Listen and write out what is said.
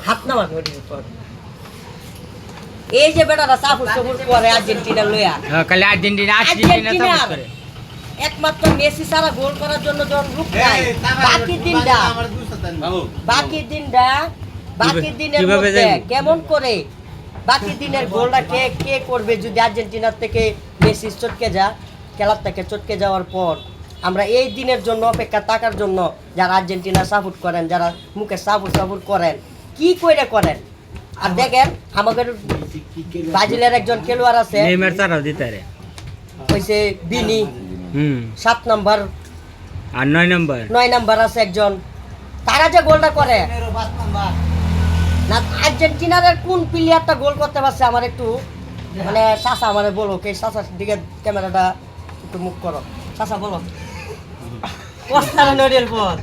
হাত নামা নদীর উপর এই যে বেটারা সাপোর্ট সাপোর্ট করে আর্জেন্টিনা লইয়া খালি আর্জেন্টিনা সাপোর্ট করে একমাত্র মেসি সারা গোল করার জন্য যখন রূপ নাই বাকি দিনের মধ্যে কেমন করে বাকি দিনের গোলটা কে কে করবে যদি আর্জেন্টিনার থেকে মেসি চটকে যা খেলার থেকে চটকে যাওয়ার পর আমরা এই দিনের জন্য অপেক্ষা থাকার জন্য যারা আর্জেন্টিনা সাপোর্ট করেন যারা মুখে সাপোর্ট করেন কি কইরা করেন আর দেখেন আমাদের ব্রাজিলের একজন খেলোয়াড় আছে নেইমার ছাড়াও দিতারে হইছে বিনি 7 নাম্বার আর 9 নাম্বার আছে একজন তারা যে গোলটা করে না আর্জেন্টিনার কোন প্লেয়ারটা গোল করতে পারছে আমার একটু মানে চাচা আমারে বলো কে চাচার দিকে ক্যামেরাটা একটু মুখ করো চাচা বলো কস্তারা নড়ির পর